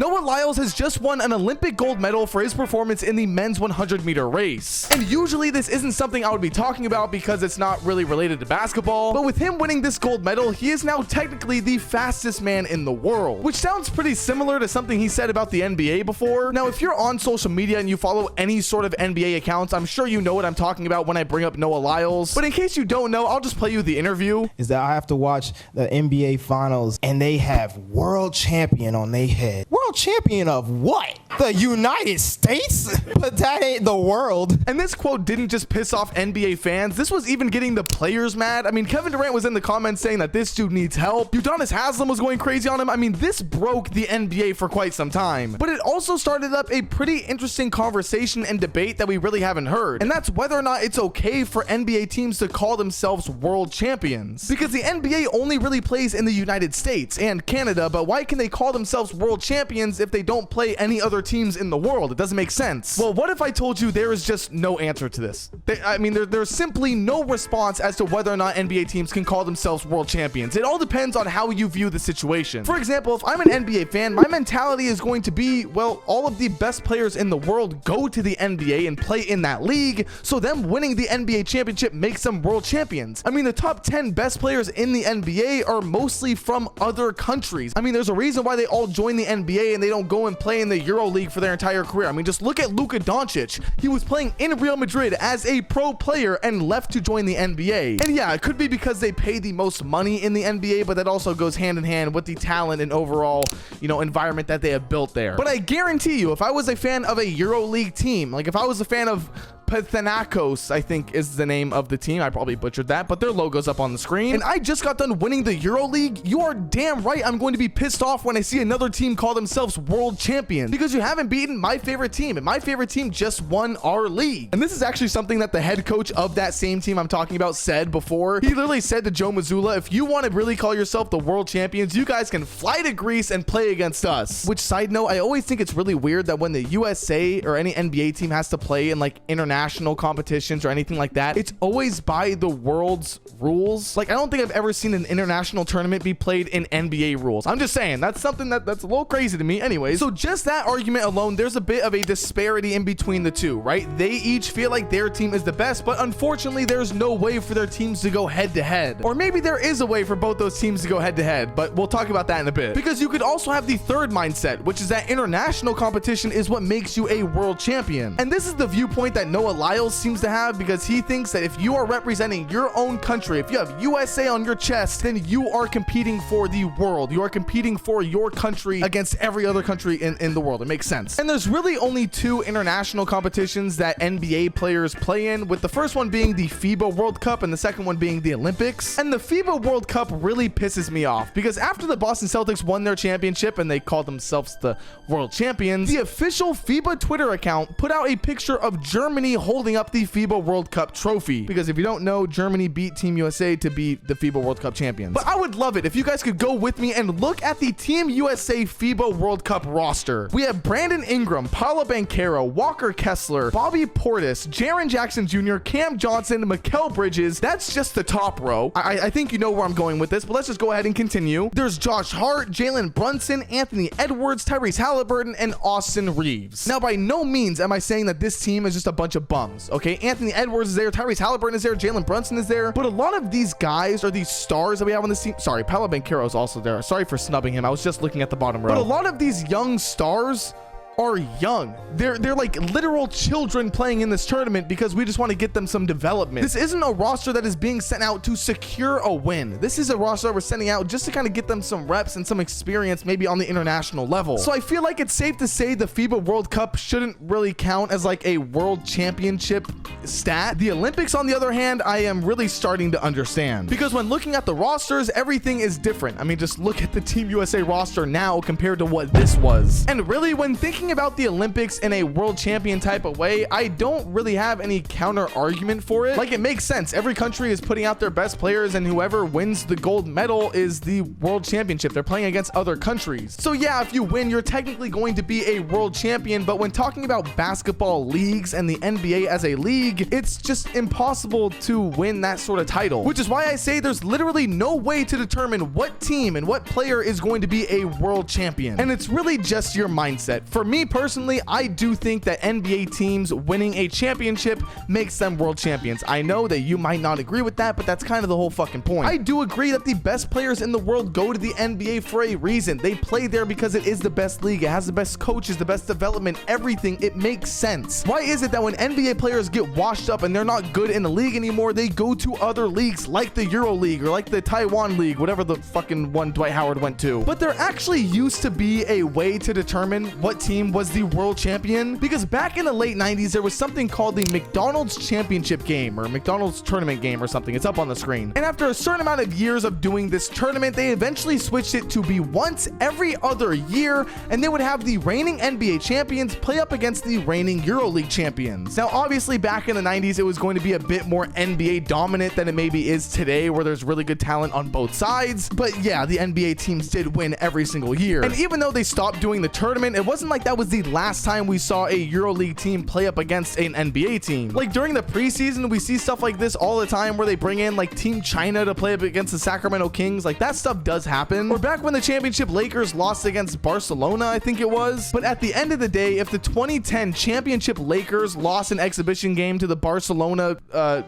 Noah Lyles has just won an Olympic gold medal for his performance in the men's 100-meter race. And usually this isn't something I would be talking about because it's not really related to basketball, but with him winning this gold medal, he is now technically the fastest man in the world, which sounds pretty similar to something he said about the NBA before. Now, if you're on social media and you follow any sort of NBA accounts, I'm sure you know what I'm talking about when I bring up Noah Lyles, but in case you don't know, I'll just play you the interview. Is that I have to watch the NBA finals and they have world champion on their head. World champion of what? The United States? But that ain't the world. And this quote didn't just piss off NBA fans. This was even getting the players mad. I mean, Kevin Durant was in the comments saying that this dude needs help. Udonis Haslem was going crazy on him. I mean, this broke the NBA for quite some time. But it also started up a pretty interesting conversation and debate that we really haven't heard. And that's whether or not it's okay for NBA teams to call themselves world champions. Because the NBA only really plays in the United States and Canada, but why can they call themselves world champions if they don't play any other teams in the world? It doesn't make sense. Well, what if I told you there is just no answer to this? There's simply no response as to whether or not NBA teams can call themselves world champions. It all depends on how you view the situation. For example, if I'm an NBA fan, my mentality is going to be, well, all of the best players in the world go to the NBA and play in that league, so them winning the NBA championship makes them world champions. I mean, the top 10 best players in the NBA are mostly from other countries. I mean, there's a reason why they all join the NBA and they don't go and play in the EuroLeague for their entire career. I mean, just look at Luka Doncic. He was playing in Real Madrid as a pro player and left to join the NBA. And yeah, it could be because they pay the most money in the NBA, but that also goes hand in hand with the talent and overall, environment that they have built there. But I guarantee you, if I was a fan of a EuroLeague team, like if I was a fan of Panathinaikos, I think is the name of the team. I probably butchered that, but their logo's up on the screen. And I just got done winning the EuroLeague. You are damn right I'm going to be pissed off when I see another team call themselves world champions because you haven't beaten my favorite team, and my favorite team just won our league. And this is actually something that the head coach of that same team I'm talking about said before. He literally said to Joe Mazzulla, if you want to really call yourself the world champions, you guys can fly to Greece and play against us. Which, side note, I always think it's really weird that when the USA or any NBA team has to play in like international competitions or anything like that, it's always by the world's rules. Like, I don't think I've ever seen an international tournament be played in NBA rules. I'm just saying, that's something that's a little crazy to me. Anyways, so just that argument alone, there's a bit of a disparity in between the two, right? They each feel like their team is the best, but unfortunately, there's no way for their teams to go head to head. Or maybe there is a way for both those teams to go head to head, but we'll talk about that in a bit. Because you could also have the third mindset, which is that international competition is what makes you a world champion. And this is the viewpoint that Noah Lyles seems to have, because he thinks that if you are representing your own country, if you have USA on your chest, then you are competing for the world. You are competing for your country against every other country in the world. It makes sense. And there's really only two international competitions that NBA players play in, with the first one being the FIBA World Cup and the second one being the Olympics. And the FIBA World Cup really pisses me off because after the Boston Celtics won their championship and they called themselves the world champions, the official FIBA Twitter account put out a picture of Germany holding up the FIBA World Cup trophy, because if you don't know, Germany beat Team USA to be the FIBA World Cup champions. But I would love it if you guys could go with me and look at the Team USA FIBA World Cup roster. We have Brandon Ingram, Paolo Banchero, Walker Kessler, Bobby Portis, Jaren Jackson Jr., Cam Johnson, Mikal Bridges. That's just the top row. I think you know where I'm going with this, but let's just go ahead and continue. There's Josh Hart, Jalen Brunson, Anthony Edwards, Tyrese Halliburton, and Austin Reeves. Now, by no means am I saying that this team is just a bunch of bums, okay? Anthony Edwards is there, Tyrese Halliburton is there, Jalen Brunson is there, but a lot of these guys are these stars that we have on this team. Sorry, Paolo Banchero is also there. Sorry for snubbing him. I was just looking at the bottom row. But a lot of these young stars are young. They're like literal children playing in this tournament because we just want to get them some development. This isn't a roster that is being sent out to secure a win. This is a roster that we're sending out just to kind of get them some reps and some experience maybe on the international level. So I feel like it's safe to say the FIBA World Cup shouldn't really count as like a world championship stat. The Olympics, on the other hand, I am really starting to understand, because when looking at the rosters, everything is different. I mean, just look at the Team USA roster now compared to what this was. And really, when thinking talking about the Olympics in a world champion type of way, I don't really have any counter argument for it. Like, it makes sense. Every country is putting out their best players, and whoever wins the gold medal is the world championship. They're playing against other countries. So yeah, if you win, you're technically going to be a world champion. But when talking about basketball leagues and the NBA as a league, it's just impossible to win that sort of title, which is why I say there's literally no way to determine what team and what player is going to be a world champion. And it's really just your mindset. For me personally, I do think that NBA teams winning a championship makes them world champions. I know that you might not agree with that, but that's kind of the whole fucking point. I do agree that the best players in the world go to the NBA for a reason. They play there because it is the best league. It has the best coaches, the best development, everything. It makes sense. Why is it that when NBA players get washed up and they're not good in the league anymore, they go to other leagues like the EuroLeague or like the Taiwan League, whatever the fucking one Dwight Howard went to? But there actually used to be a way to determine what team was the world champion, because back in the late 90s, there was something called the McDonald's Championship Game or McDonald's Tournament Game or something. It's up on the screen. And after a certain amount of years of doing this tournament, they eventually switched it to be once every other year, and they would have the reigning NBA champions play up against the reigning EuroLeague champions. Now, obviously, back in the 90s, it was going to be a bit more NBA dominant than it maybe is today, where there's really good talent on both sides. But yeah, the NBA teams did win every single year. And even though they stopped doing the tournament, it wasn't like that was the last time we saw a EuroLeague team play up against an NBA team. Like during the preseason, we see stuff like this all the time where they bring in like Team China to play up against the Sacramento Kings. Like that stuff does happen. Or back when the championship Lakers lost against Barcelona, I think it was. But at the end of the day, if the 2010 championship Lakers lost an exhibition game to the Barcelona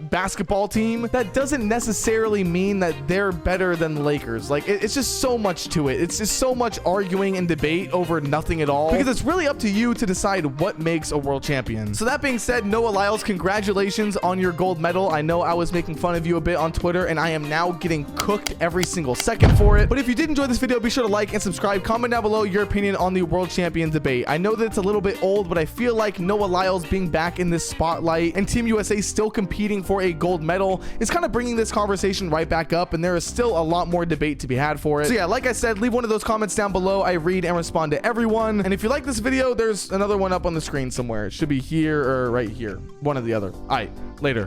basketball team, that doesn't necessarily mean that they're better than the Lakers. Like it's just so much to it. It's just so much arguing and debate over nothing at all, because it's really up to you to decide what makes a world champion. So that being said, Noah Lyles, congratulations on your gold medal. I know I was making fun of you a bit on Twitter, and I am now getting cooked every single second for it. But if you did enjoy this video, be sure to like and subscribe. Comment down below your opinion on the world champion debate. I know that it's a little bit old, but I feel like Noah Lyles being back in this spotlight and Team USA still competing for a gold medal is kind of bringing this conversation right back up, and there is still a lot more debate to be had for it. So yeah, like I said, leave one of those comments down below. I read and respond to everyone. And if you like this video, there's another one up on the screen somewhere. It should be here or right here. One or the other. All right, later.